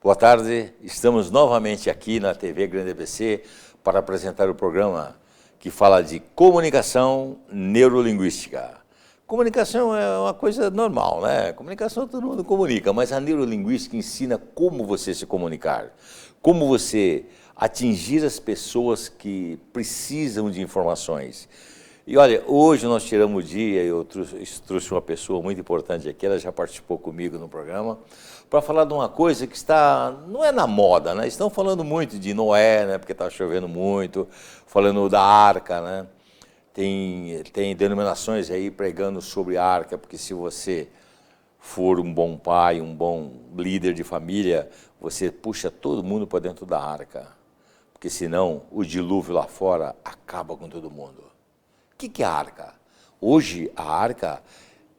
Boa tarde, estamos novamente aqui na TV Grande ABC para apresentar o programa que fala de comunicação neurolinguística. Comunicação é uma coisa normal, né? Comunicação todo mundo comunica, mas a neurolinguística ensina como você se comunicar, como você atingir as pessoas que precisam de informações. E olha, hoje nós tiramos o dia, eu trouxe uma pessoa muito importante aqui, ela já participou comigo no programa, para falar de uma coisa que não é na moda, né? Estão falando muito de Noé, né? Porque está chovendo muito, falando da arca, né? Tem denominações aí pregando sobre a arca, porque se você for um bom pai, um bom líder de família, você puxa todo mundo para dentro da arca, porque senão o dilúvio lá fora acaba com todo mundo. O que é a arca? Hoje a arca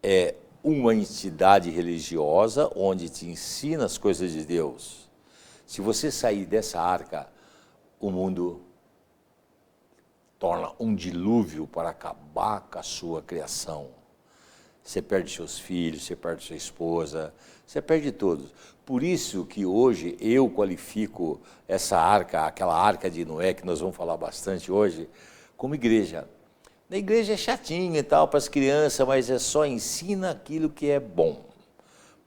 é uma entidade religiosa onde te ensina as coisas de Deus. Se você sair dessa arca, o mundo torna um dilúvio para acabar com a sua criação. Você perde seus filhos, você perde sua esposa, você perde todos. Por isso que hoje eu qualifico essa arca, aquela arca de Noé, que nós vamos falar bastante hoje, como igreja. Na igreja é chatinho e tal para as crianças, mas só ensina aquilo que é bom.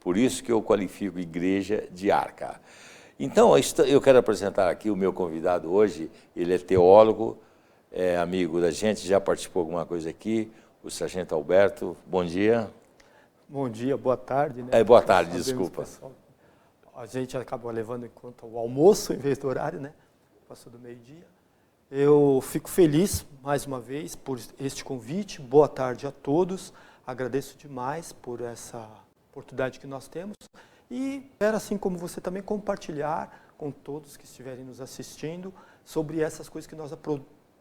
Por isso que eu qualifico igreja de arca. Então, eu quero apresentar aqui o meu convidado hoje, ele é teólogo, é amigo da gente, já participou de alguma coisa aqui, o Sargento Alberto. Bom dia. Bom dia, boa tarde. Né? Boa tarde, desculpa. Pessoal, a gente acabou levando em conta o almoço em vez do horário, né? Passou do meio-dia. Eu fico feliz, mais uma vez, por este convite. Boa tarde a todos. Agradeço demais por essa oportunidade que nós temos. E quero, assim como você também, compartilhar com todos que estiverem nos assistindo sobre essas coisas que nós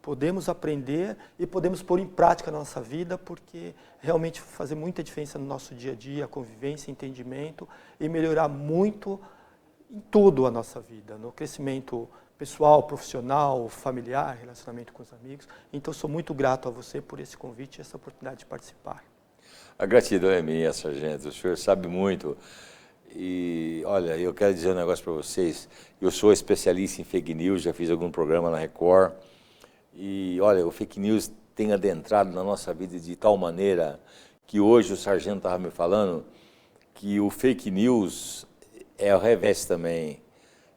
podemos aprender e podemos pôr em prática na nossa vida, porque realmente fazer muita diferença no nosso dia a dia, convivência, entendimento e melhorar muito em tudo a nossa vida, no crescimento pessoal, profissional, familiar, relacionamento com os amigos. Então, sou muito grato a você por esse convite e essa oportunidade de participar. A gratidão é minha, Sargento. O senhor sabe muito. E, olha, eu quero dizer um negócio para vocês. Eu sou especialista em fake news, já fiz algum programa na Record. E, olha, o fake news tem adentrado na nossa vida de tal maneira que hoje o Sargento estava me falando que o fake news é ao revés também.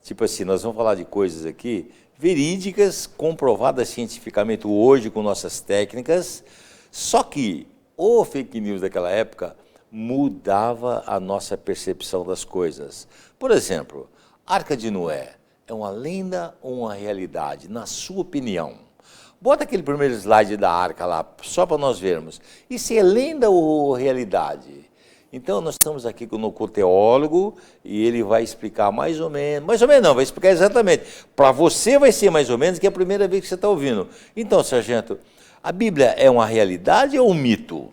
Tipo assim, nós vamos falar de coisas aqui verídicas, comprovadas cientificamente hoje com nossas técnicas, só que o fake news daquela época mudava a nossa percepção das coisas. Por exemplo, Arca de Noé é uma lenda ou uma realidade, na sua opinião? Bota aquele primeiro slide da arca lá, só para nós vermos. Isso é lenda ou realidade? Então, nós estamos aqui com o teólogo e ele vai explicar mais ou menos não, vai explicar exatamente. Para você vai ser mais ou menos, que é a primeira vez que você está ouvindo. Então, Sargento, a Bíblia é uma realidade ou um mito?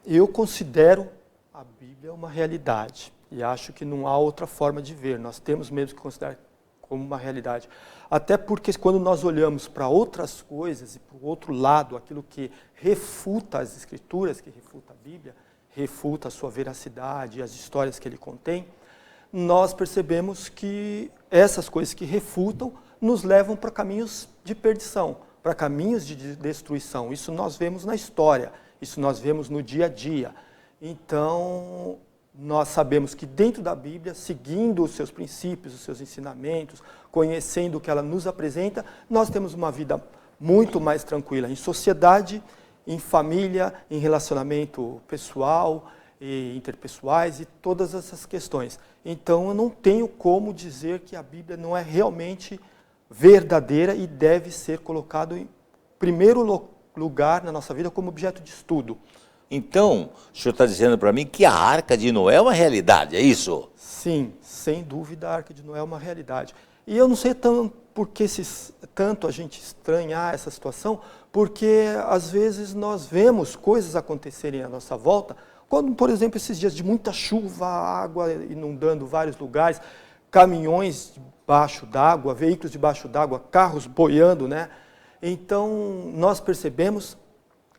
Eu considero a Bíblia uma realidade e acho que não há outra forma de ver. Nós temos mesmo que considerar como uma realidade. Até porque quando nós olhamos para outras coisas e para o outro lado, aquilo que refuta as Escrituras, que refuta a Bíblia, refuta a sua veracidade, as histórias que ele contém, nós percebemos que essas coisas que refutam nos levam para caminhos de perdição, para caminhos de destruição. Isso nós vemos na história, isso nós vemos no dia a dia. Então, nós sabemos que dentro da Bíblia, seguindo os seus princípios, os seus ensinamentos, conhecendo o que ela nos apresenta, nós temos uma vida muito mais tranquila em sociedade, em família, em relacionamento pessoal e interpessoais e todas essas questões. Então, eu não tenho como dizer que a Bíblia não é realmente verdadeira e deve ser colocado em primeiro lugar na nossa vida como objeto de estudo. Então, o senhor está dizendo para mim que a Arca de Noé é uma realidade, é isso? Sim, sem dúvida a Arca de Noé é uma realidade. E eu não sei por que tanto a gente estranhar essa situação, porque às vezes nós vemos coisas acontecerem à nossa volta, quando, por exemplo, esses dias de muita chuva, água inundando vários lugares, caminhões debaixo d'água, veículos debaixo d'água, carros boiando, né? Então, nós percebemos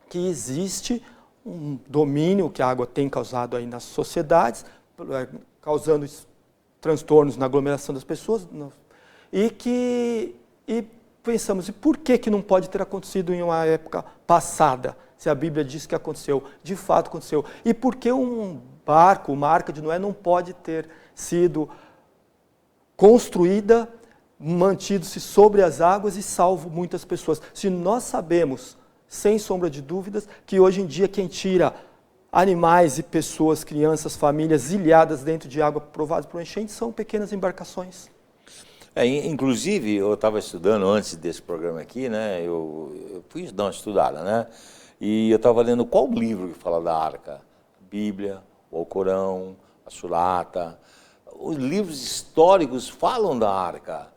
que existe um domínio que a água tem causado aí nas sociedades, causando transtornos na aglomeração das pessoas, e pensamos, e por que não pode ter acontecido em uma época passada, se a Bíblia diz que aconteceu, de fato aconteceu? E por que um barco, uma arca de Noé, não pode ter sido construída, mantido-se sobre as águas e salvo muitas pessoas? Se nós sabemos, sem sombra de dúvidas, que hoje em dia quem tira animais e pessoas, crianças, famílias ilhadas dentro de água provadas por enchente são pequenas embarcações. Inclusive, eu estava estudando antes desse programa aqui, né? Eu fui dar uma estudada, né? E eu estava lendo qual livro que fala da arca? A Bíblia, o Alcorão, a Surata. Os livros históricos falam da arca.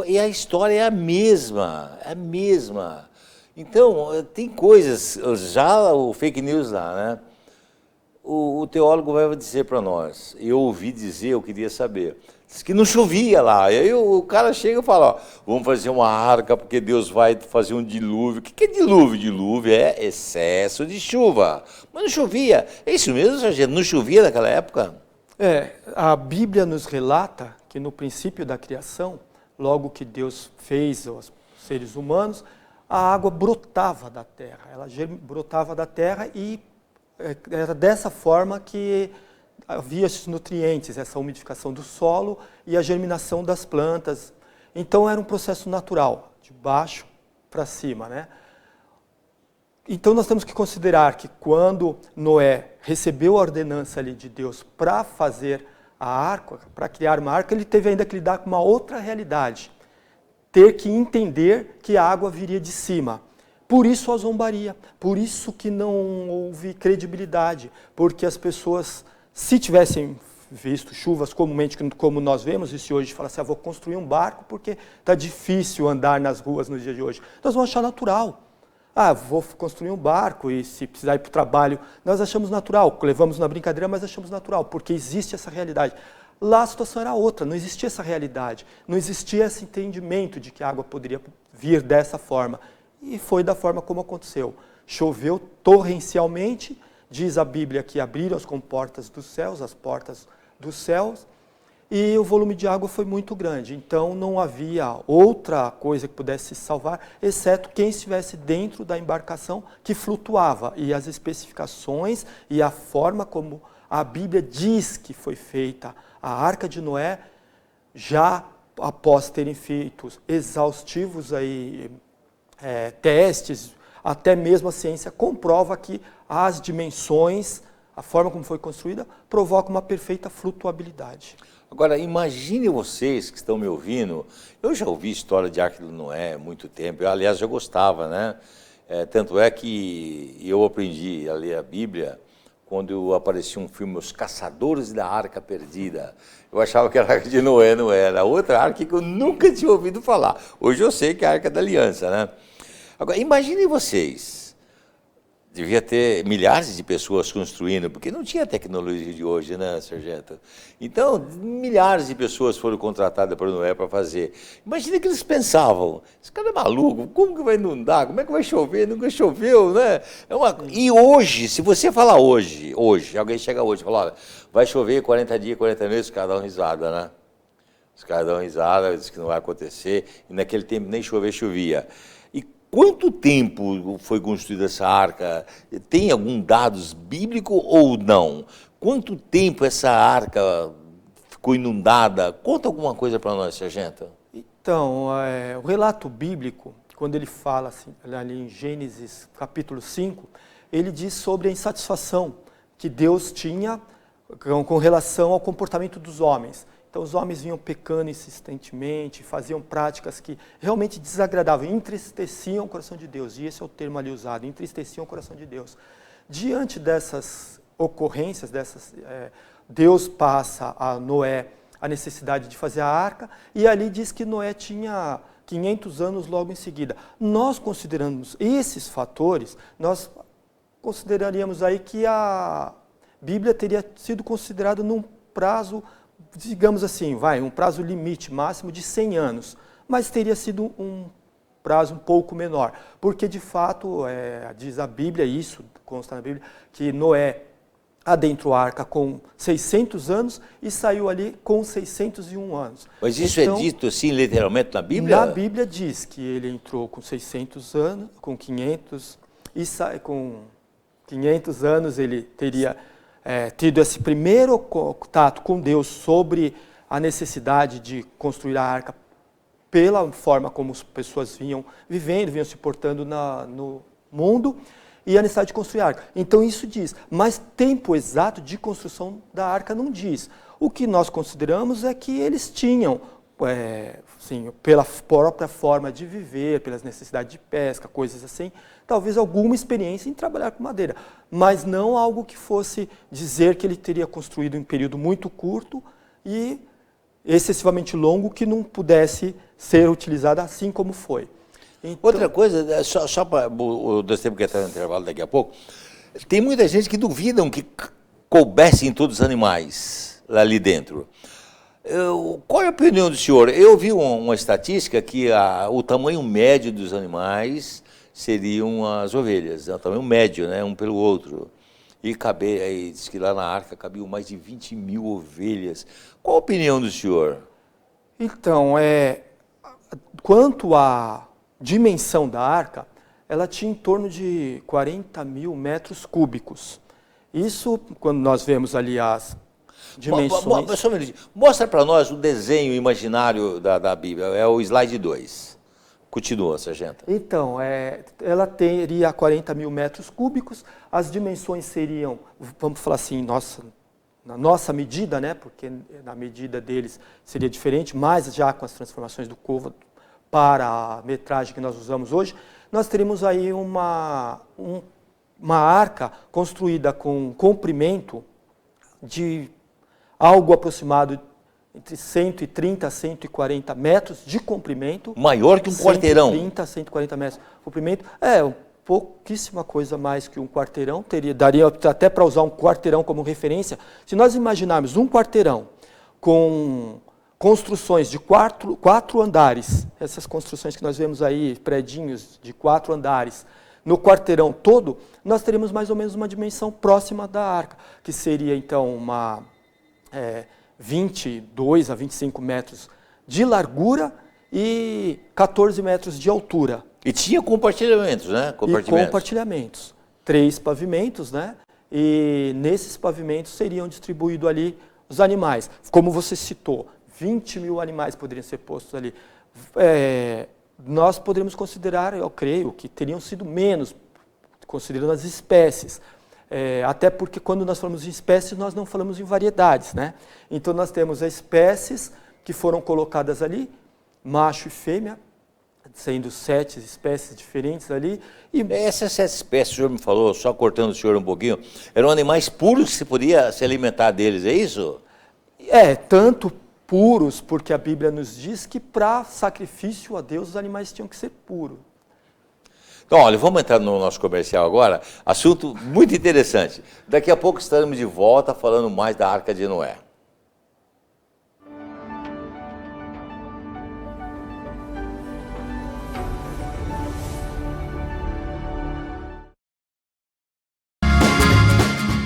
E a história é a mesma, Então, tem coisas, já o fake news lá, né? O teólogo vai dizer para nós, eu ouvi dizer, eu queria saber, diz que não chovia lá. E aí o cara chega e fala, ó, vamos fazer uma arca porque Deus vai fazer um dilúvio. O que é dilúvio? Dilúvio é excesso de chuva. Mas não chovia. É isso mesmo, sargento? Não chovia naquela época? A Bíblia nos relata que no princípio da criação, logo que Deus fez os seres humanos, a água brotava da terra. Ela brotava da terra e era dessa forma que havia esses nutrientes, essa umidificação do solo e a germinação das plantas. Então era um processo natural, de baixo para cima, né? Então nós temos que considerar que quando Noé recebeu a ordenança ali de Deus para fazer a arca, para criar uma arca, ele teve ainda que lidar com uma outra realidade, ter que entender que a água viria de cima. Por isso a zombaria, por isso que não houve credibilidade, porque as pessoas, se tivessem visto chuvas comumente como nós vemos, e se hoje fala assim, vou construir um barco porque está difícil andar nas ruas no dia de hoje, nós vamos achar natural. Vou construir um barco e se precisar ir para o trabalho, nós achamos natural, levamos na brincadeira, mas achamos natural, porque existe essa realidade. Lá a situação era outra, não existia essa realidade, não existia esse entendimento de que a água poderia vir dessa forma. E foi da forma como aconteceu. Choveu torrencialmente, diz a Bíblia que abriram as comportas dos céus, as portas dos céus, e o volume de água foi muito grande. Então não havia outra coisa que pudesse se salvar, exceto quem estivesse dentro da embarcação que flutuava. E as especificações e a forma como a Bíblia diz que foi feita a Arca de Noé, já após terem feito exaustivos testes, até mesmo a ciência comprova que as dimensões, a forma como foi construída, provoca uma perfeita flutuabilidade. Agora, imagine vocês que estão me ouvindo, eu já ouvi história de Arca de Noé há muito tempo, eu, aliás, já gostava, né? Tanto é que eu aprendi a ler a Bíblia quando aparecia um filme, Os Caçadores da Arca Perdida. Eu achava que era a Arca de Noé, não era. Outra arca que eu nunca tinha ouvido falar. Hoje eu sei que é a Arca da Aliança, né? Agora, imaginem vocês, devia ter milhares de pessoas construindo, porque não tinha a tecnologia de hoje, né, sargento? Então, milhares de pessoas foram contratadas por Noé para fazer. Imagina que eles pensavam, esse cara é maluco, como que vai inundar, como é que vai chover? Nunca choveu, né? E hoje, se você falar hoje, alguém chega hoje e fala, olha, vai chover 40 dias, 40 meses, os caras dão risada, né? Os caras dão risada, dizem que não vai acontecer, e naquele tempo nem chovia. Quanto tempo foi construída essa arca? Tem algum dados bíblico ou não? Quanto tempo essa arca ficou inundada? Conta alguma coisa para nós, sargento. Então, o relato bíblico, quando ele fala assim, ali em Gênesis capítulo 5, ele diz sobre a insatisfação que Deus tinha com relação ao comportamento dos homens. Então os homens vinham pecando insistentemente, faziam práticas que realmente desagradavam, entristeciam o coração de Deus. E esse é o termo ali usado, entristeciam o coração de Deus. Diante dessas ocorrências, Deus passa a Noé a necessidade de fazer a arca, e ali diz que Noé tinha 500 anos logo em seguida. Nós consideramos esses fatores, nós consideraríamos aí que a Bíblia teria sido considerada num prazo, digamos assim, um prazo limite máximo de 100 anos, mas teria sido um prazo um pouco menor, porque de fato, diz a Bíblia, isso consta na Bíblia, que Noé adentrou a arca com 600 anos e saiu ali com 601 anos. Mas isso então, é dito assim literalmente na Bíblia? Na Bíblia diz que ele entrou com 600 anos, com 500, e com 500 anos ele teria tido esse primeiro contato com Deus sobre a necessidade de construir a arca pela forma como as pessoas vinham vivendo, vinham se portando no mundo, e a necessidade de construir a arca. Então isso diz, mas tempo exato de construção da arca não diz. O que nós consideramos é que eles tinham, assim, pela própria forma de viver, pelas necessidades de pesca, coisas assim, talvez alguma experiência em trabalhar com madeira, mas não algo que fosse dizer que ele teria construído em um período muito curto e excessivamente longo que não pudesse ser utilizado assim como foi. Então, outra coisa, só para nós temos que entrar no intervalo daqui a pouco, tem muita gente que duvidam que coubessem todos os animais lá ali dentro. Qual é a opinião do senhor? Eu vi uma estatística que o tamanho médio dos animais seriam as ovelhas, o tamanho médio, né, um pelo outro. E diz que lá na arca cabiam mais de 20 mil ovelhas. Qual a opinião do senhor? Então, quanto à dimensão da arca, ela tinha em torno de 40 mil metros cúbicos. Isso, quando nós vemos ali as dimensões... Só um minutinho. Mostra para nós o desenho imaginário da Bíblia, é o slide 2. Continua, sargento. Então, ela teria 40 mil metros cúbicos, as dimensões seriam, vamos falar assim, na nossa medida, né, porque na medida deles seria diferente, mas já com as transformações do côvado para a metragem que nós usamos hoje, nós teríamos aí uma arca construída com um comprimento de algo aproximado entre 130 a 140 metros de comprimento. Maior que um quarteirão. 130 a 140 metros de comprimento. Pouquíssima coisa mais que um quarteirão. Daria até para usar um quarteirão como referência. Se nós imaginarmos um quarteirão com construções de quatro andares, essas construções que nós vemos aí, predinhos de 4 andares, no quarteirão todo, nós teríamos mais ou menos uma dimensão próxima da arca, que seria então uma 22 a 25 metros de largura e 14 metros de altura. E tinha compartilhamentos, né? Compartilhamentos. 3 pavimentos, né? E nesses pavimentos seriam distribuídos ali os animais. Como você citou, 20 mil animais poderiam ser postos ali. Nós poderíamos considerar, eu creio, que teriam sido menos, considerando as espécies. Até porque quando nós falamos em espécies, nós não falamos em variedades, né? Então nós temos as espécies que foram colocadas ali, macho e fêmea, sendo 7 espécies diferentes ali. E essas 7 espécies, o senhor me falou, só cortando o senhor um pouquinho, eram animais puros que se podia se alimentar deles, é isso? Tanto puros, porque a Bíblia nos diz que para sacrifício a Deus os animais tinham que ser puros. Então, olha, vamos entrar no nosso comercial agora, assunto muito interessante. Daqui a pouco estaremos de volta falando mais da Arca de Noé.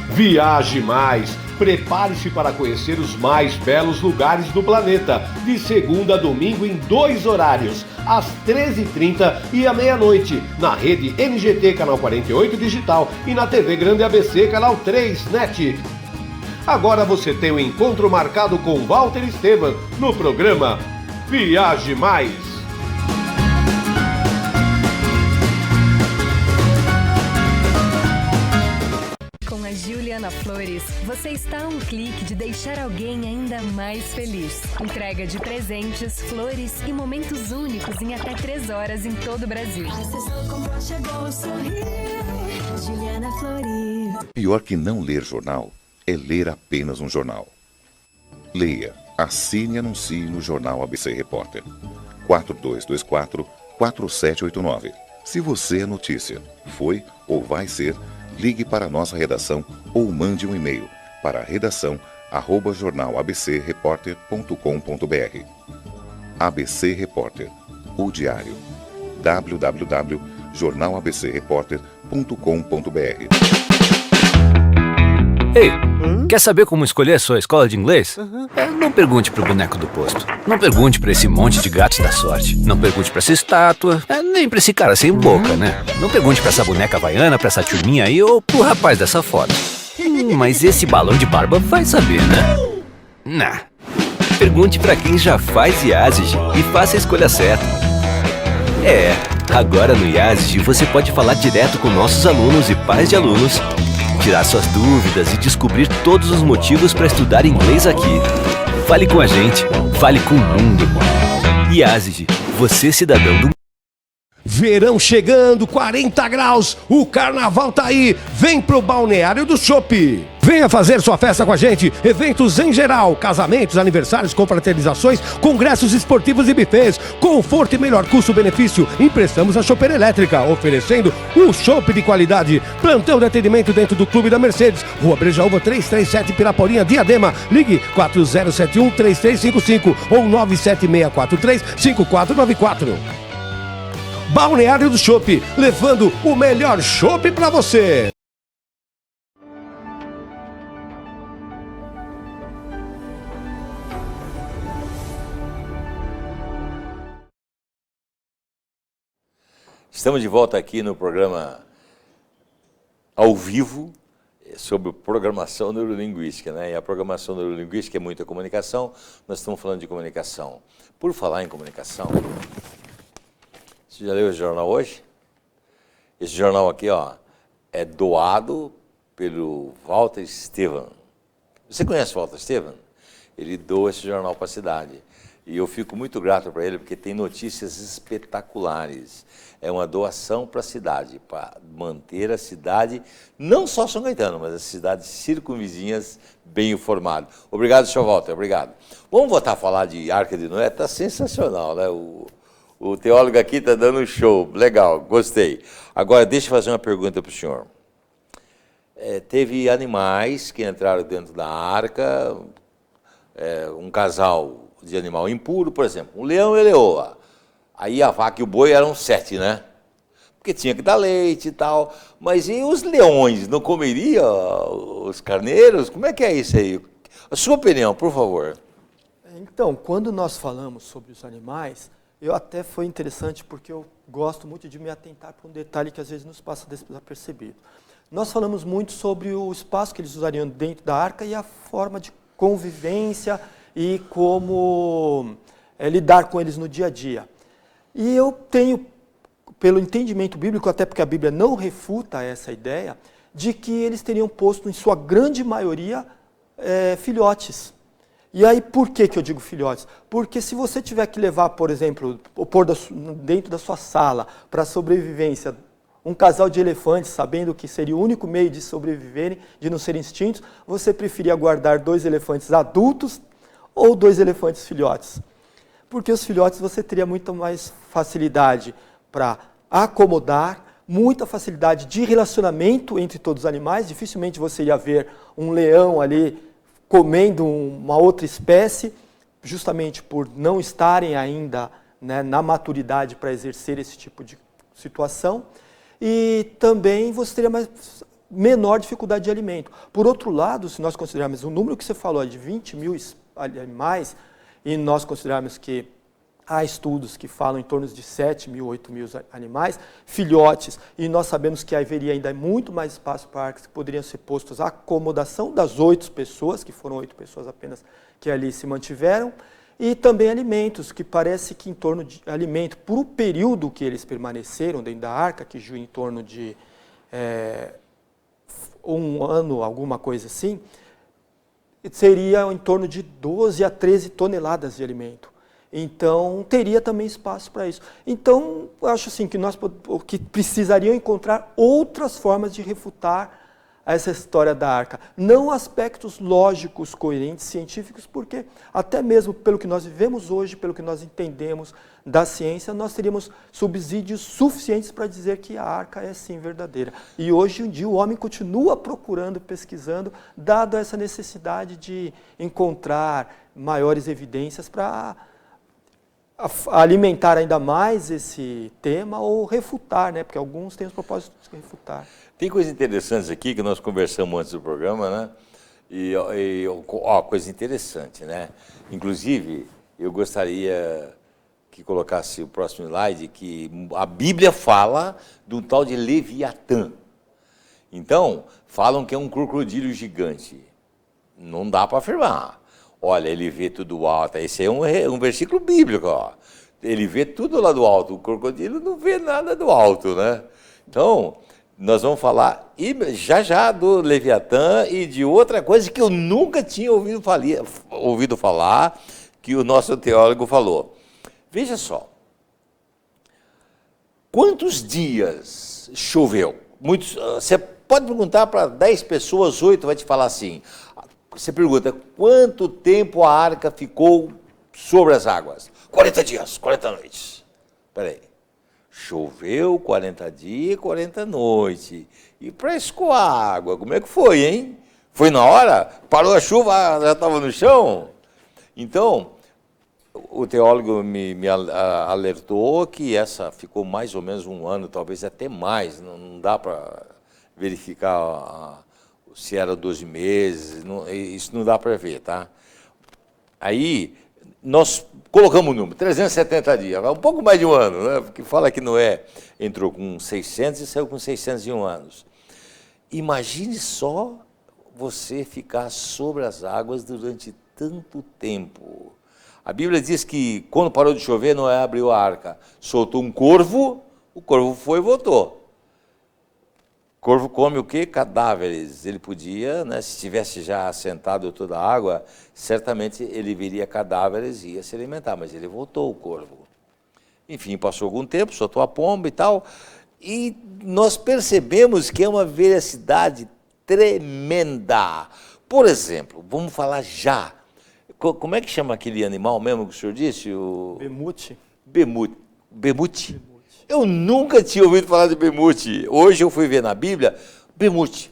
Viaje mais! Prepare-se para conhecer os mais belos lugares do planeta, de segunda a domingo em 2 horários, às 13h30 e à meia-noite, na rede NGT Canal 48 Digital e na TV Grande ABC Canal 3 NET. Agora você tem um encontro marcado com Walter Esteban no programa Viaje Mais. Juliana Flores, você está a um clique de deixar alguém ainda mais feliz. Entrega de presentes, flores e momentos únicos em até 3 horas em todo o Brasil. Juliana Flores. Pior que não ler jornal é ler apenas um jornal. Leia, assine e anuncie no Jornal ABC Repórter. 4224-4789. Se você é notícia, foi ou vai ser, ligue para a nossa redação ou mande um e-mail para redação@jornalabcreporter.com.br. ABC Repórter, o diário. www.jornalabcreporter.com.br. Ei, quer saber como escolher a sua escola de inglês? Não pergunte pro boneco do posto. Não pergunte pra esse monte de gatos da sorte. Não pergunte pra essa estátua. Nem pra esse cara sem boca, né? Não pergunte pra essa boneca havaiana, pra essa turminha aí ou pro rapaz dessa foto. Mas esse balão de barba vai saber, né? Nah. Pergunte pra quem já faz IASIG e faça a escolha certa. Agora no IASIG você pode falar direto com nossos alunos e pais de alunos, tirar suas dúvidas e descobrir todos os motivos para estudar inglês aqui. Fale com a gente, fale com o mundo. IASIG, você cidadão do... Verão chegando, 40 graus, o carnaval tá aí, vem pro Balneário do Chopp. Venha fazer sua festa com a gente, eventos em geral, casamentos, aniversários, confraternizações, congressos esportivos e bufês, conforto e melhor custo-benefício. Emprestamos a chopeira elétrica, oferecendo um chopp de qualidade. Plantão de atendimento dentro do Clube da Mercedes, Rua Brejaúva 337, Piraporinha, Diadema. Ligue 4071-3355 ou 97643-5494. Balneário do Chopp, levando o melhor chopp pra você. Estamos de volta aqui no programa ao vivo sobre programação neurolinguística, né? E a programação neurolinguística é muita comunicação, nós estamos falando de comunicação. Por falar em comunicação, você já leu esse jornal hoje? Esse jornal aqui, ó, é doado pelo Walter Estevan. Você conhece o Walter Estevan? Ele doa esse jornal para a cidade. E eu fico muito grato para ele, porque tem notícias espetaculares. É uma doação para a cidade, para manter a cidade, não só São Caetano, mas as cidades circunvizinhas bem informadas. Obrigado, senhor Walter, obrigado. Vamos voltar a falar de Arca de Noé? Está sensacional, né? O teólogo aqui está dando um show, legal, gostei. Agora, deixa eu fazer uma pergunta para o senhor. Teve animais que entraram dentro da arca, um casal de animal impuro, por exemplo, um leão e a leoa. Aí a vaca e o boi eram 7, né? Porque tinha que dar leite e tal. Mas e os leões, não comeriam os carneiros? Como é que é isso aí? A sua opinião, por favor. Então, quando nós falamos sobre os animais, até foi interessante porque eu gosto muito de me atentar para um detalhe que às vezes nos passa desapercebido. Nós falamos muito sobre o espaço que eles usariam dentro da arca e a forma de convivência e como lidar com eles no dia a dia. E eu tenho, pelo entendimento bíblico, até porque a Bíblia não refuta essa ideia, de que eles teriam posto, em sua grande maioria, filhotes. E aí, por que eu digo filhotes? Porque se você tiver que levar, por exemplo, ou pôr dentro da sua sala, para sobrevivência, um casal de elefantes, sabendo que seria o único meio de sobreviverem, de não serem extintos, você preferia guardar 2 elefantes adultos ou 2 elefantes filhotes? Porque os filhotes você teria muito mais facilidade para acomodar, muita facilidade de relacionamento entre todos os animais. Dificilmente você ia ver um leão ali comendo uma outra espécie, justamente por não estarem ainda, né, na maturidade para exercer esse tipo de situação. E também você teria menor dificuldade de alimento. Por outro lado, se nós considerarmos o número que você falou de 20 mil animais, e nós considerarmos que há estudos que falam em torno de 7 mil, 8 mil animais, filhotes, e nós sabemos que haveria ainda muito mais espaço para arcas que poderiam ser postos à acomodação das 8 pessoas, que foram 8 pessoas apenas que ali se mantiveram, e também alimentos, que parece que em torno de alimento, por o período que eles permaneceram dentro da arca, que gira em torno de 1 ano, alguma coisa assim, seria em torno de 12 a 13 toneladas de alimento. Então, teria também espaço para isso. Então, eu acho assim, que precisariam encontrar outras formas de refutar essa história da arca. Não aspectos lógicos, coerentes, científicos, porque até mesmo pelo que nós vivemos hoje, pelo que nós entendemos da ciência, nós teríamos subsídios suficientes para dizer que a arca é sim verdadeira. E hoje em dia o homem continua procurando, pesquisando, dado essa necessidade de encontrar maiores evidências para alimentar ainda mais esse tema ou refutar, né? Porque alguns têm os propósitos de refutar. Tem coisas interessantes aqui que nós conversamos antes do programa, né? Coisa interessante, né? Inclusive, eu gostaria que colocasse o próximo slide, que a Bíblia fala de um tal de Leviatã. Então, falam que é um crocodilo gigante. Não dá para afirmar. Olha, ele vê tudo alto. Esse é um versículo bíblico, ó. Ele vê tudo lá do alto. O crocodilo não vê nada do alto, né? Então, nós vamos falar já do Leviatã e de outra coisa que eu nunca tinha ouvido falar, que o nosso teólogo falou. Veja só. Quantos dias choveu? Você pode perguntar para 10 pessoas, 8 vai te falar assim. Você pergunta, quanto tempo a arca ficou sobre as águas? 40 dias, 40 noites. Espera aí. Choveu 40 dias e 40 noites. E para escoar a água, como é que foi, hein? Foi na hora? Parou a chuva, já estava no chão? Então, o teólogo me alertou que essa ficou mais ou menos um ano, talvez até mais. Não dá para verificar se era 12 meses, isso não dá para ver, tá? Aí, nós colocamos o número, 370 dias, um pouco mais de um ano, né? Porque fala que Noé entrou com 600 e saiu com 601 anos. Imagine só você ficar sobre as águas durante tanto tempo. A Bíblia diz que quando parou de chover, Noé abriu a arca, soltou um corvo, o corvo foi e voltou. Corvo come o quê? Cadáveres. Ele podia, né, se tivesse já assentado toda a água, certamente ele viria cadáveres e ia se alimentar, mas ele voltou, o corvo. Enfim, passou algum tempo, soltou a pomba e tal, e nós percebemos que é uma veracidade tremenda. Por exemplo, vamos falar já. Como é que chama aquele animal mesmo que o senhor disse? Bemute. Bemute? Eu nunca tinha ouvido falar de Bemute. Hoje eu fui ver na Bíblia, Bemute,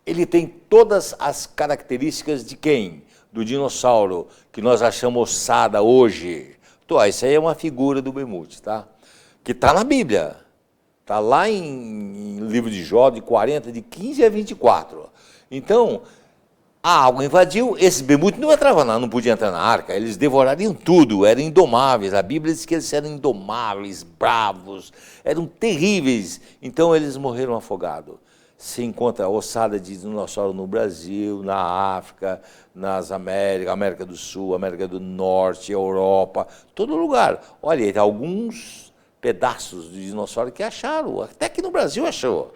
ele tem todas as características de quem? Do dinossauro, que nós achamos ossada hoje. Então, isso aí é uma figura do Bemute, tá? Que está na Bíblia. Está lá em livro de Jó, de 40, de 15 a 24. Então, a água invadiu, esse Bemute não entrava não podia entrar na arca, eles devorariam tudo, eram indomáveis, a Bíblia diz que eles eram indomáveis, bravos, eram terríveis, então eles morreram afogados. Se encontra ossada de dinossauro no Brasil, na África, nas América do Sul, América do Norte, Europa, todo lugar. Olha, alguns pedaços de dinossauro que acharam, até que no Brasil achou.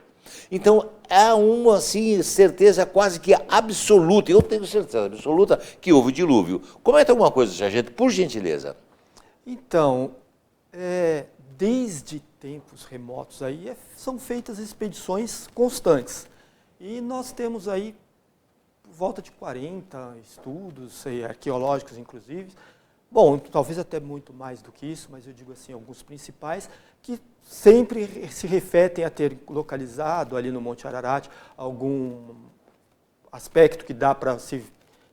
Então, é uma assim, certeza quase que absoluta, eu tenho certeza absoluta que houve dilúvio. Comenta alguma coisa, sargento, por gentileza. Então, desde tempos remotos aí, são feitas expedições constantes. E nós temos aí, por volta de 40 estudos arqueológicos, inclusive. Bom, talvez até muito mais do que isso, mas eu digo assim, alguns principais, que sempre se referem a ter localizado ali no Monte Ararat algum aspecto que dá para se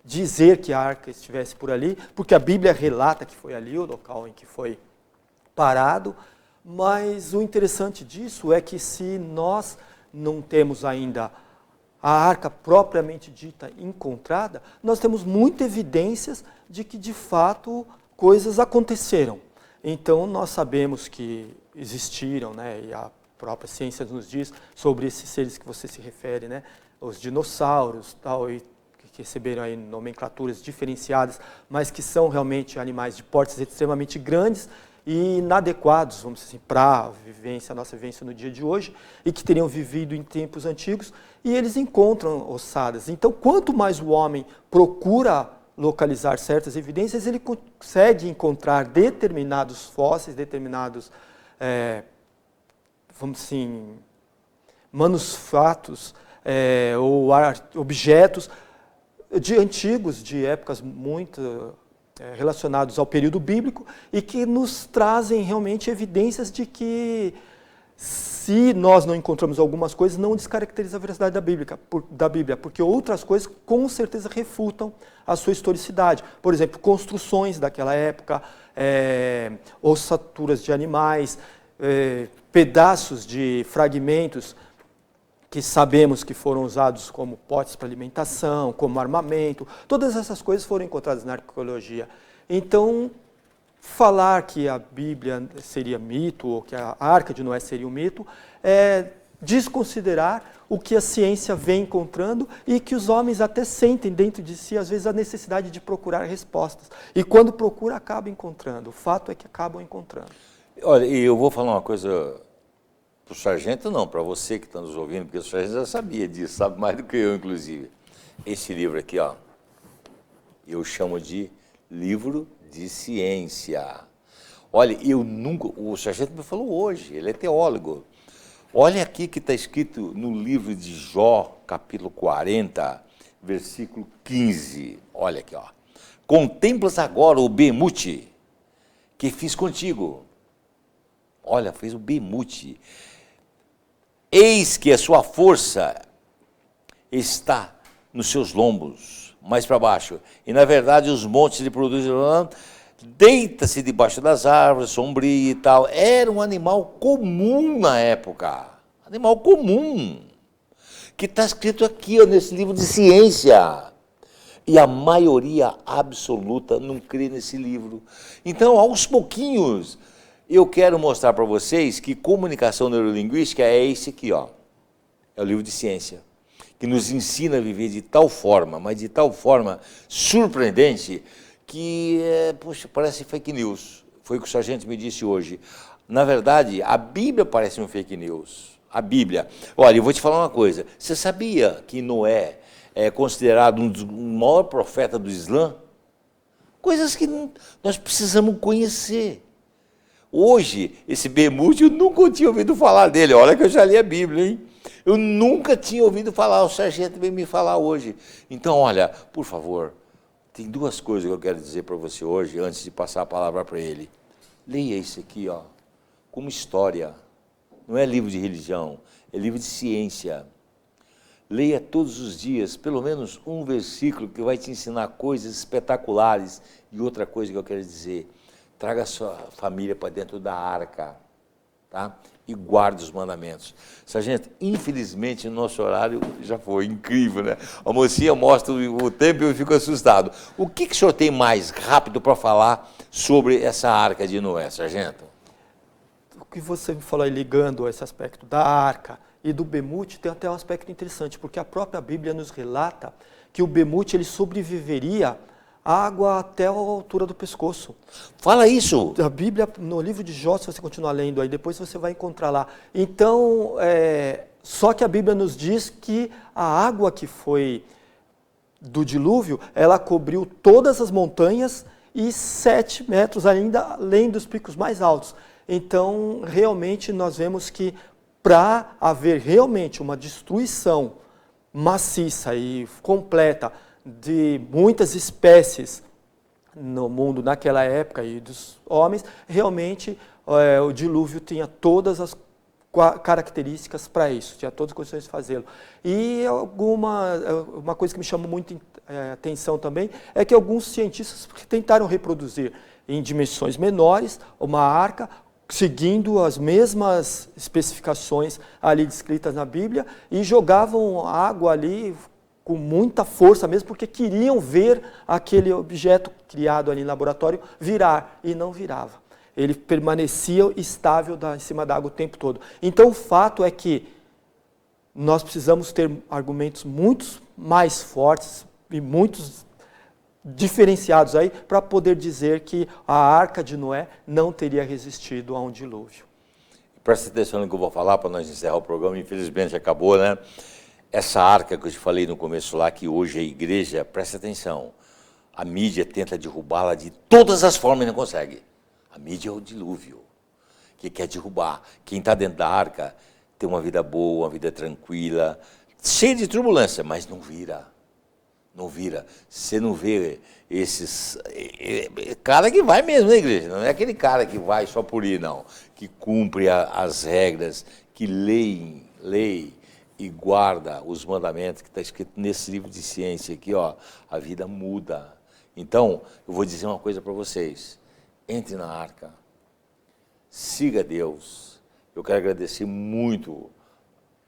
dizer que a arca estivesse por ali, porque a Bíblia relata que foi ali o local em que foi parado, mas o interessante disso é que se nós não temos ainda a arca propriamente dita encontrada, nós temos muitas evidências de que, de fato, coisas aconteceram. Então, nós sabemos que existiram, né, e a própria ciência nos diz sobre esses seres que você se refere, né, os dinossauros, tal, e que receberam aí nomenclaturas diferenciadas, mas que são realmente animais de portes extremamente grandes e inadequados, vamos dizer assim, para a nossa vivência no dia de hoje, e que teriam vivido em tempos antigos, e eles encontram ossadas. Então, quanto mais o homem procura localizar certas evidências, ele consegue encontrar determinados fósseis, determinados, vamos assim, manufatos ou objetos antigos, de épocas muito relacionados ao período bíblico, e que nos trazem realmente evidências de que Se nós não encontramos algumas coisas, não descaracteriza a veracidade da Bíblia, porque outras coisas com certeza refutam a sua historicidade. Por exemplo, construções daquela época, ossaturas de animais, pedaços de fragmentos que sabemos que foram usados como potes para alimentação, como armamento. Todas essas coisas foram encontradas na arqueologia. Então, falar que a Bíblia seria mito, ou que a Arca de Noé seria um mito, é desconsiderar o que a ciência vem encontrando e que os homens até sentem dentro de si, às vezes, a necessidade de procurar respostas. E quando procura, acaba encontrando. O fato é que acabam encontrando. Olha, e eu vou falar uma coisa para o sargento, não, para você que está nos ouvindo, porque o sargento já sabia disso, sabe mais do que eu, inclusive. Esse livro aqui, ó, eu chamo de livro de ciência. Olha, eu nunca... O sargento me falou hoje, ele é teólogo. Olha aqui que está escrito no livro de Jó, capítulo 40, versículo 15. Olha aqui, ó. Contemplas agora o bemute que fiz contigo. Olha, fez o bemute. Eis que a sua força está nos seus lombos, mais para baixo. E, na verdade, os montes lhe produzem... Deita-se debaixo das árvores, sombrio e tal. Era um animal comum na época. Animal comum. Que está escrito aqui, ó, nesse livro de ciência. E a maioria absoluta não crê nesse livro. Então, aos pouquinhos, eu quero mostrar para vocês que comunicação neurolinguística é esse aqui, ó. É o livro de ciência, que nos ensina a viver de tal forma, mas de tal forma surpreendente, que, poxa, parece fake news. Foi o que o sargento me disse hoje. Na verdade, a Bíblia parece um fake news. A Bíblia. Olha, eu vou te falar uma coisa. Você sabia que Noé é considerado um dos maiores profetas do Islã? Coisas que nós precisamos conhecer. Hoje, esse bemute, eu nunca tinha ouvido falar dele. Olha que eu já li a Bíblia, hein? Eu nunca tinha ouvido falar, o sargento veio me falar hoje. Então, olha, por favor, tem duas coisas que eu quero dizer para você hoje, antes de passar a palavra para ele. Leia isso aqui, ó, como história. Não é livro de religião, é livro de ciência. Leia todos os dias, pelo menos um versículo que vai te ensinar coisas espetaculares. E outra coisa que eu quero dizer, traga a sua família para dentro da arca, tá? E guarde os mandamentos. Sargento, infelizmente, o nosso horário já foi incrível, né? A mocinha mostra o tempo e eu fico assustado. O que o senhor tem mais rápido para falar sobre essa arca de Noé, sargento? O que você me falou aí, ligando esse aspecto da arca e do bemute, tem até um aspecto interessante, porque a própria Bíblia nos relata que o bemute ele sobreviveria água até a altura do pescoço. Fala isso! A Bíblia, no livro de Jó, se você continuar lendo aí, depois você vai encontrar lá. Então, só que a Bíblia nos diz que a água que foi do dilúvio, ela cobriu todas as montanhas e 7 metros ainda além dos picos mais altos. Então, realmente, nós vemos que para haver realmente uma destruição maciça e completa de muitas espécies no mundo naquela época e dos homens, realmente o dilúvio tinha todas as características para isso, tinha todas as condições de fazê-lo. E uma coisa que me chamou muito atenção também é que alguns cientistas tentaram reproduzir em dimensões menores uma arca, seguindo as mesmas especificações ali descritas na Bíblia, e jogavam água ali com muita força mesmo, porque queriam ver aquele objeto criado ali no laboratório virar, e não virava. Ele permanecia estável em cima da água o tempo todo. Então o fato é que nós precisamos ter argumentos muito mais fortes e muitos diferenciados aí para poder dizer que a Arca de Noé não teria resistido a um dilúvio. Presta atenção no que eu vou falar para nós encerrar o programa, infelizmente acabou, né? Essa arca que eu te falei no começo lá, que hoje é a igreja, presta atenção, a mídia tenta derrubá-la de todas as formas e não consegue. A mídia é o dilúvio, que quer derrubar. Quem está dentro da arca tem uma vida boa, uma vida tranquila, cheia de turbulência, mas não vira. Não vira. Você não vê esses... cara que vai mesmo na igreja, não é aquele cara que vai só por ir, não. Que cumpre as regras, que lê e guarda os mandamentos que está escrito nesse livro de ciência aqui, ó. A vida muda. Então, eu vou dizer uma coisa para vocês. Entre na arca. Siga Deus. Eu quero agradecer muito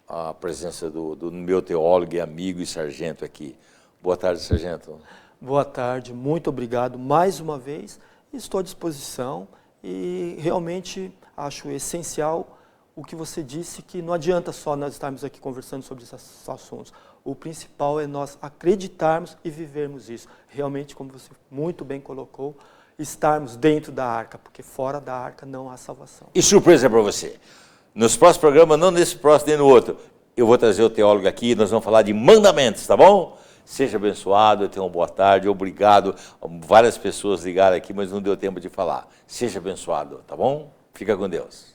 a presença do meu teólogo e amigo e sargento aqui. Boa tarde, sargento. Boa tarde, muito obrigado mais uma vez. Estou à disposição e realmente acho essencial o que você disse, que não adianta só nós estarmos aqui conversando sobre esses assuntos. O principal é nós acreditarmos e vivermos isso. Realmente, como você muito bem colocou, estarmos dentro da arca, porque fora da arca não há salvação. E surpresa para você. Nos próximos programas, não nesse próximo nem no outro, eu vou trazer o teólogo aqui e nós vamos falar de mandamentos, tá bom? Seja abençoado, tenha uma boa tarde, obrigado. Várias pessoas ligaram aqui, mas não deu tempo de falar. Seja abençoado, tá bom? Fica com Deus.